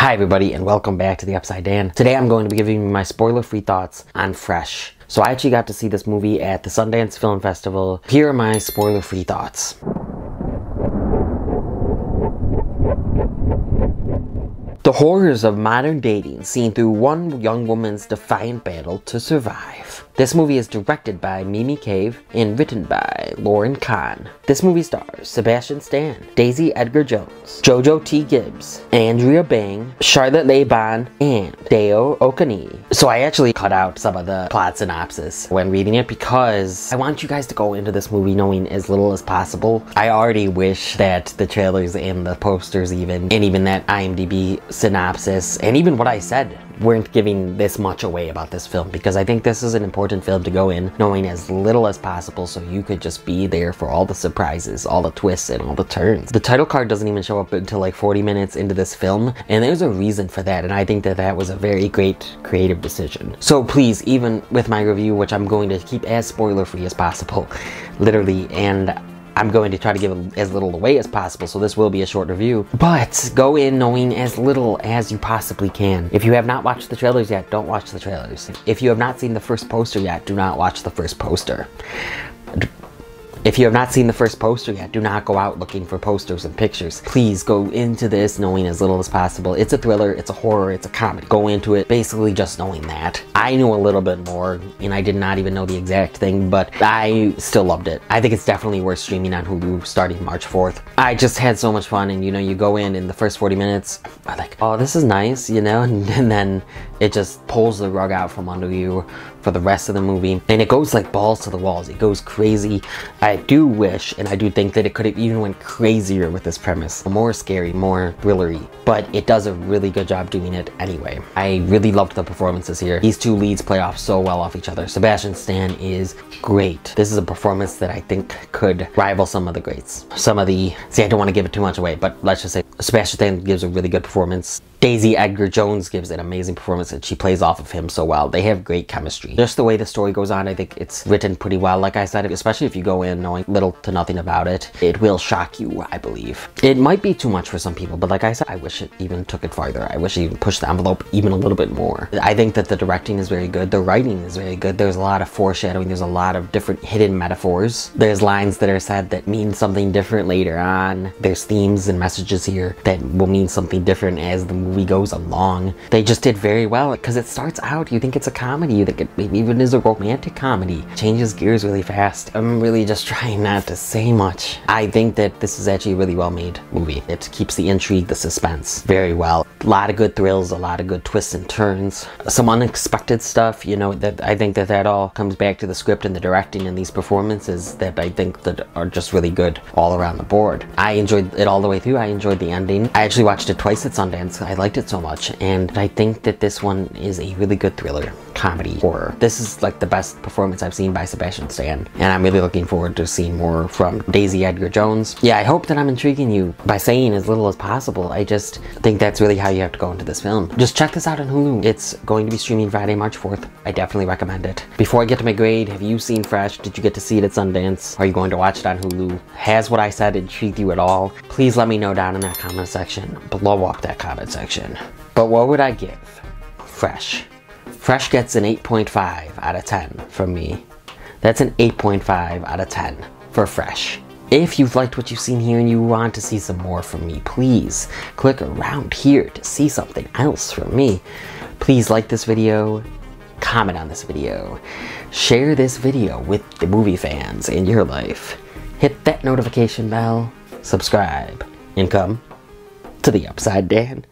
Hi everybody and welcome back to the Upside Dan. Today I'm going to be giving you my spoiler-free thoughts on Fresh. So I actually got to see this movie at the Sundance Film Festival. Here are my spoiler-free thoughts. The horrors of modern dating seen through one young woman's defiant battle to survive. This movie is directed by Mimi Cave and written by Lauryn Kahn. This movie stars Sebastian Stan, Daisy Edgar-Jones, Jojo T. Gibbs, Andrea Bang, Charlotte Bond, and Dayo Okeniyi. So I actually cut out some of the plot synopsis when reading it because I want you guys to go into this movie knowing as little as possible. I already wish that the trailers and the posters and even that IMDb synopsis and even what I said weren't giving this much away about this film, because I think this is an important film to go in knowing as little as possible so you could just be there for all the surprises, all the twists, and all the turns. The title card doesn't even show up until like 40 minutes into this film, and there's a reason for that, and I think that that was a very great creative decision. So please, even with my review, which I'm going to keep as spoiler-free as possible, literally, and I'm going to try to give as little away as possible, so this will be a short review. But go in knowing as little as you possibly can. If you have not watched the trailers yet, don't watch the trailers. If you have not seen the first poster yet, do not watch the first poster. If you have not seen the first poster yet, do not go out looking for posters and pictures. Please go into this knowing as little as possible. It's a thriller, it's a horror, it's a comedy. Go into it basically just knowing that. I knew a little bit more, and I did not even know the exact thing, but I still loved it. I think it's definitely worth streaming on Hulu starting March 4th. I just had so much fun, and you go in the first 40 minutes, I'm like, oh, this is nice, and then it just pulls the rug out from under you for the rest of the movie, and it goes like balls to the walls. It goes crazy. I do wish, and I do think that it could have even went crazier with this premise. More scary, more thrillery, but it does a really good job doing it anyway. I really loved the performances here. These two leads play off so well off each other. Sebastian Stan is great. This is a performance that I think could rival some of the greats. See, I don't want to give it too much away, but let's just say Sebastian Stan gives a really good performance. Daisy Edgar-Jones gives an amazing performance, and she plays off of him so well. They have great chemistry. Just the way the story goes on, I think it's written pretty well. Like I said, especially if you go in knowing little to nothing about it, it will shock you, I believe. It might be too much for some people, but like I said, I wish it even took it farther. I wish it even pushed the envelope even a little bit more. I think that the directing is very good. The writing is very good. There's a lot of foreshadowing. There's a lot of different hidden metaphors. There's lines that are said that mean something different later on. There's themes and messages here that will mean something different as the movie goes along. They just did very well, because it starts out, you think it's a comedy, you think it maybe even is a romantic comedy. Changes gears really fast. I'm really just trying not to say much. I think that this is actually a really well made movie. It keeps the intrigue, the suspense very well. A lot of good thrills, a lot of good twists and turns. Some unexpected stuff, that I think that all comes back to the script and the directing and these performances that I think that are just really good all around the board. I enjoyed it all the way through. I enjoyed the ending. I actually watched it twice at Sundance. I liked it so much, and I think that this one is a really good thriller, comedy, horror. This is like the best performance I've seen by Sebastian Stan, and I'm really looking forward to seeing more from Daisy Edgar-Jones. Yeah, I hope that I'm intriguing you by saying as little as possible. I just think that's really how you have to go into this film. Just check this out on Hulu. It's going to be streaming Friday, March 4th. I definitely recommend it. Before I get to my grade, have you seen Fresh? Did you get to see it at Sundance? Are you going to watch it on Hulu? Has what I said intrigued you at all? Please let me know down in that comment section. Blow up that comment section. But what would I give Fresh? Fresh gets an 8.5 out of 10 from me. That's an 8.5 out of 10 for Fresh. If you've liked what you've seen here and you want to see some more from me, please click around here to see something else from me. Please like this video, comment on this video, share this video with the movie fans in your life, hit that notification bell, subscribe, and come to the Upside Dan.